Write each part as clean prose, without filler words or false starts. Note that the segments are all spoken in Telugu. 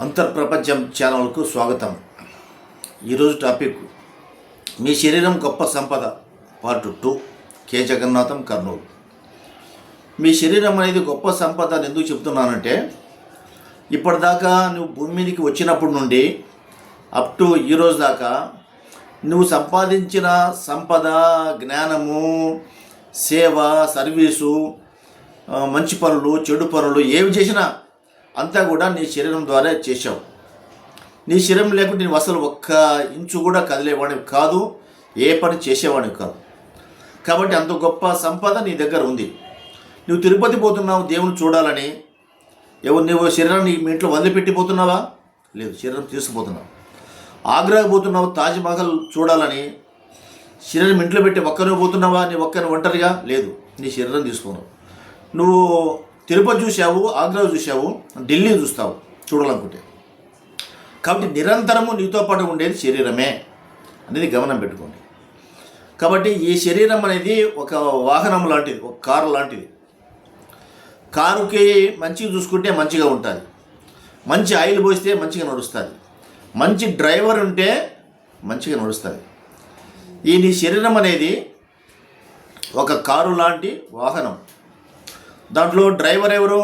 అంతర్ప్రపంచం ఛానల్కు స్వాగతం. ఈరోజు టాపిక్ మీ శరీరం గొప్ప సంపద పార్ట్ 2 కె జగన్నాథం కర్నూలు. మీ శరీరం అనేది గొప్ప సంపద అని ఎందుకు చెప్తున్నానంటే, ఇప్పటిదాకా నువ్వు భూమి మీదకి వచ్చినప్పటి నుండి అప్ టు ఈరోజు దాకా నువ్వు సంపాదించిన సంపద, జ్ఞానము, సేవ, సర్వీసు, మంచి పనులు, చెడు పనులు ఏవి చేసినా అంతా కూడా నీ శరీరం ద్వారా చేశావు. నీ శరీరం లేకుంటే నువ్వు అసలు ఒక్క ఇంచు కూడా కదిలేవాడివి కాదు, ఏ పని చేసేవాడివి కాదు. కాబట్టి అంత గొప్ప సంపద నీ దగ్గర ఉంది. నువ్వు తిరుపతి పోతున్నావు దేవుని చూడాలని, నువ్వు శరీరాన్ని మీ ఇంట్లో వదిలిపెట్టిపోతున్నావా? లేదు, శరీరం తీసుకుపోతున్నావు. ఆగ్రాకి పోతున్నావు తాజ్మహల్ చూడాలని, శరీరం ఇంట్లో పెట్టి ఒక్కనే పోతున్నావా? నీ ఒక్కని ఒంటరిగా? లేదు, నీ శరీరం తీసుకున్నావు. నువ్వు తిరుపతి చూసావు, ఆగ్రా చూసావు, ఢిల్లీ చూస్తావు చూడాలనుకుంటే. కాబట్టి నిరంతరము నీతో పాటు ఉండేది శరీరమే అనేది గమనం పెట్టుకోండి. కాబట్టి ఈ శరీరం అనేది ఒక వాహనం లాంటిది, ఒక కారు లాంటిది. కారుకి మంచిగా చూసుకుంటే మంచిగా ఉంటుంది, మంచి ఆయిల్ పోస్తే మంచిగా నడుస్తుంది, మంచి డ్రైవర్ ఉంటే మంచిగా నడుస్తుంది. ఈ నీ శరీరం అనేది ఒక కారు లాంటి వాహనం. దాంట్లో డ్రైవర్ ఎవరు?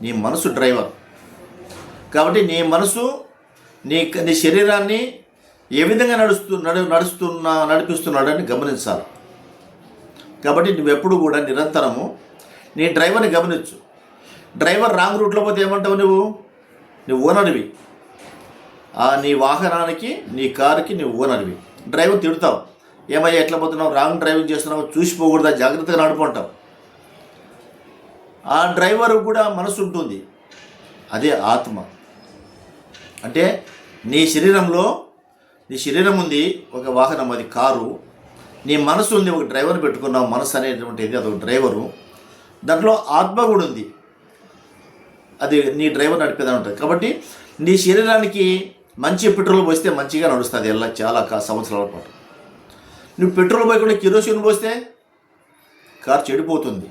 నీ మనసు డ్రైవర్. కాబట్టి నీ మనసు నీ శరీరాన్ని ఏ విధంగా నడిపిస్తున్నాడని గమనించాలి. కాబట్టి నువ్వెప్పుడు కూడా నిరంతరము నీ డ్రైవర్ని గమనించు. డ్రైవర్ రాంగ్ రూట్లో పోతే ఏమంటావు? నువ్వు ఓనర్వి. నీ వాహనానికి, నీ కారుకి నువ్వు ఓనర్వి. డ్రైవర్ తిడతావు, ఏమయ్యా ఎట్లా పోతున్నావు, రాంగ్ డ్రైవింగ్ చేస్తున్నావు, చూసిపోకూడదా, జాగ్రత్తగా నడుపుకుంటావు. ఆ డ్రైవర్ కూడా మనసు ఉంటుంది, అదే ఆత్మ. అంటే నీ శరీరం ఉంది, ఒక వాహనం, అది కారు. నీ మనసు ఉంది, ఒక డ్రైవర్ పెట్టుకున్నావు. మనసు అనేటువంటిది అదొక డ్రైవరు. దాంట్లో ఆత్మ కూడా ఉంది, అది నీ డ్రైవర్ నడిపేదా ఉంటుంది. కాబట్టి నీ శరీరానికి మంచి పెట్రోల్ పోస్తే మంచిగా నడుస్తుంది చాలా సంవత్సరాల పాటు. నువ్వు పెట్రోల్ పోయకుండా కిరోసిన్ పోస్తే కారు చెడిపోతుంది,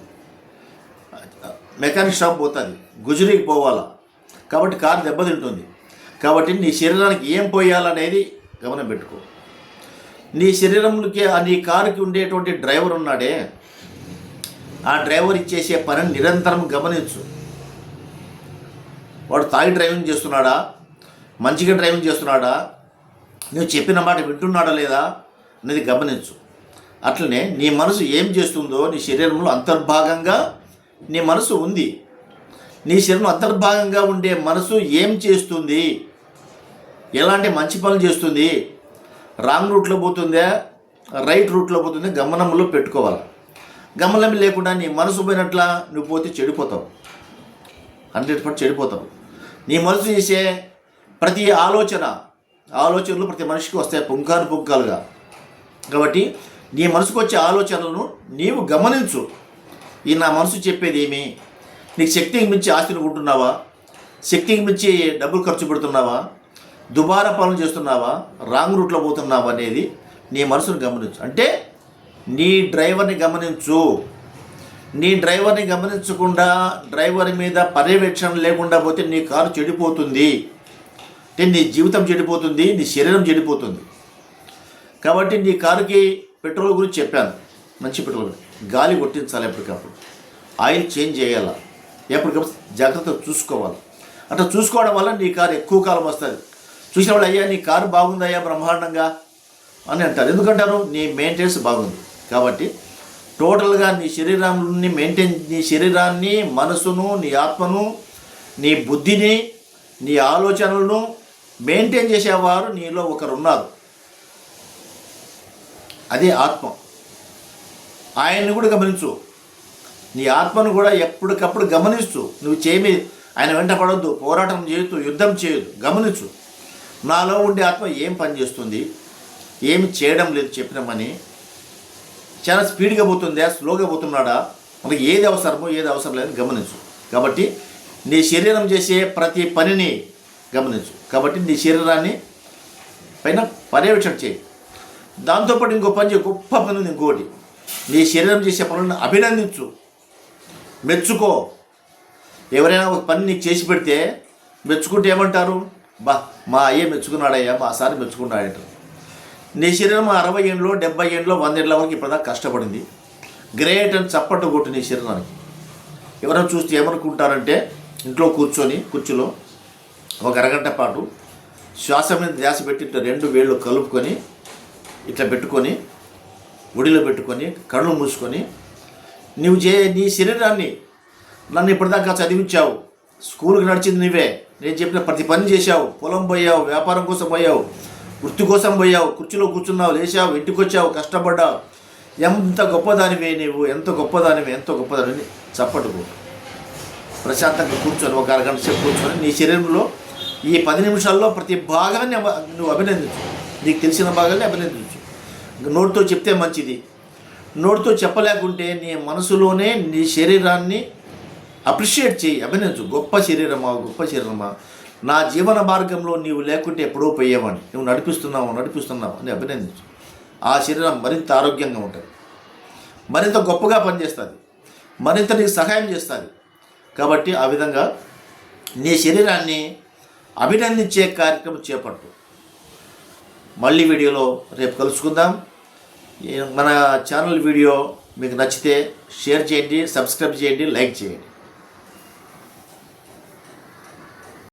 మెకానిక్ షాప్ పోతుంది, గుజరీకి పోవాలా. కాబట్టి కారు దెబ్బతింటుంది. కాబట్టి నీ శరీరానికి ఏం పోయాలనేది గమనం పెట్టుకో. నీ శరీరంలోకి నీ కారుకి ఉండేటువంటి డ్రైవర్ ఉన్నాడే, ఆ డ్రైవర్ ఇచ్చేసే పనిని నిరంతరం గమనించు. వాడు తాగి డ్రైవింగ్ చేస్తున్నాడా, మంచిగా డ్రైవింగ్ చేస్తున్నాడా, నువ్వు చెప్పిన మాట వింటున్నాడా లేదా అనేది గమనించు. అట్లనే నీ మనసు ఏం చేస్తుందో, నీ శరీరంలో అంతర్భాగంగా నీ మనసు ఉంది. నీ శరీరం అంతర్భాగంగా ఉండే మనసు ఏం చేస్తుంది, ఎలాంటి మంచి పనులు చేస్తుంది, రాంగ్ రూట్లో పోతుందా, రైట్ రూట్లో పోతుందా, గమనంలో పెట్టుకోవాలి. గమనం లేకుండా నీ మనసు పోయినట్లా నువ్వు పోతే చెడిపోతావు, 100% చెడిపోతావు. నీ మనసు చేసే ప్రతి ఆలోచనలు ప్రతి మనిషికి వస్తాయి, పుంకాలుగా. కాబట్టి నీ మనసుకు వచ్చే ఆలోచనలను నీవు గమనించు. ఈ నా మనసు చెప్పేది ఏమి? నీకు శక్తికి మించి ఆస్తిని ఉంటున్నావా, శక్తికి మించి డబ్బులు ఖర్చు పెడుతున్నావా, దుబారా పనులు చేస్తున్నావా, రాంగ్ రూట్లో పోతున్నావా అనేది నీ మనసును గమనించు. అంటే నీ డ్రైవర్ని గమనించు. నీ డ్రైవర్ని గమనించకుండా, డ్రైవర్ మీద పర్యవేక్షణ లేకుండా పోతే నీ కారు చెడిపోతుంది. అంటే నీ జీవితం చెడిపోతుంది, నీ శరీరం చెడిపోతుంది. కాబట్టి నీ కారుకి పెట్రోల్ గురించి చెప్పాను, మంచి పెట్రోల్. గాలి కొట్టించాలి ఎప్పటికప్పుడు, ఆయిల్ చేంజ్ చేయాలి, ఎప్పటికప్పుడు జాగ్రత్తగా చూసుకోవాలి. అట్లా చూసుకోవడం వల్ల నీ కారు ఎక్కువ కాలం వస్తుంది. చూసిన వాళ్ళు, అయ్యా నీ కారు బాగుందయ్యా బ్రహ్మాండంగా అని అంటారు. ఎందుకంటారు? నీ మెయింటెనెన్స్ బాగుంది. కాబట్టి టోటల్గా నీ శరీరాన్ని, మనసును, నీ ఆత్మను, నీ బుద్ధిని, నీ ఆలోచనలను మెయింటైన్ చేసేవారు నీలో ఒకరు ఉన్నారు, అదే ఆత్మ. ఆయన్ని కూడా గమనించు. నీ ఆత్మను కూడా ఎప్పటికప్పుడు గమనిస్తూ, నువ్వు ఆయన వెంట పడొద్దు, పోరాటం చేయొద్దు, యుద్ధం చేయొద్దు, గమనించు. నాలో ఉండే ఆత్మ ఏం పని చేస్తుంది, ఏమి చేయడం లేదు, చెప్పినామని చాలా స్పీడ్గా పోతుందా, స్లోగా పోతున్నాడా, మనకి ఏది అవసరమో ఏది అవసరం లేదని గమనించు. కాబట్టి నీ శరీరం చేసే ప్రతి పనిని గమనించు. కాబట్టి నీ శరీరాన్ని పైన పర్యవేక్షణ చేయి. దాంతోపాటు ఇంకో పని చేయి, గొప్ప పని ఉంది ఇంకోటి. నీ శరీరం చేసే పనులను అభినందించు, మెచ్చుకో. ఎవరైనా ఒక పని నీకు చేసి పెడితే మెచ్చుకుంటే ఏమంటారు? బా మా అయ్యే మెచ్చుకున్నాడయ్యా, మా సారి మెచ్చుకున్నాడట. నీ శరీరం 60 ఏళ్ళు 70 ఏళ్ళు 100 ఏళ్ళ వరకు ఇప్పటిదాకా కష్టపడింది, గ్రేట్ అని చప్పట్టు కొట్టు నీ శరీరానికి. ఎవరైనా చూస్తే ఏమనుకుంటారంటే, ఇంట్లో కూర్చొని కుర్చీలో ఒక అరగంట పాటు శ్వాస మీద ధ్యాస పెట్టి ఇట్లా 2 వేళ్ళు కలుపుకొని ఇట్లా పెట్టుకొని ఒడిలో పెట్టుకొని కళ్ళు మూసుకొని నీ శరీరాన్ని, నన్ను ఇప్పటిదాకా చదివించావు, స్కూల్కి నడిచింది నువ్వే, నేను చెప్పిన ప్రతి పని చేశావు, పొలం పోయావు, వ్యాపారం కోసం పోయావు, వృత్తి కోసం పోయావు, కుర్చీలో కూర్చున్నావు, లేచావు, ఇంటికి వచ్చావు, కష్టపడ్డావు, ఎంత గొప్పదానివే నువ్వు, ఎంత గొప్పదానివి చప్పట్టుకో. ప్రశాంతంగా కూర్చొని ఒక అరగంట సేపు కూర్చొని నీ శరీరంలో ఈ 10 నిమిషాల్లో ప్రతి భాగాన్ని నువ్వు అభినందించు, నీకు తెలిసిన భాగాన్ని అభినందించు. నోటితో చెప్తే మంచిది, నోటితో చెప్పలేకుంటే నీ మనసులోనే నీ శరీరాన్ని అప్రిషియేట్ చేయి, అభినందించు. గొప్ప శరీరమా, నా జీవన మార్గంలో నీవు లేకుంటే ఎప్పుడో పోయేవాడిని, నువ్వు నడిపిస్తున్నావు అని అభినందించు. ఆ శరీరం మరింత ఆరోగ్యంగా ఉంటుంది, మరింత గొప్పగా పనిచేస్తుంది, మరింత నీకు సహాయం చేస్తుంది. కాబట్టి ఆ విధంగా నీ శరీరాన్ని అభినందించే కార్యక్రమం చేపట్టు. మళ్ళీ వీడియోలో రేపు కలుసుకుందాం. మన ఛానల్ వీడియో మీకు నచ్చితే షేర్ చేయండి, సబ్స్క్రైబ్ చేయండి, లైక్ చేయండి.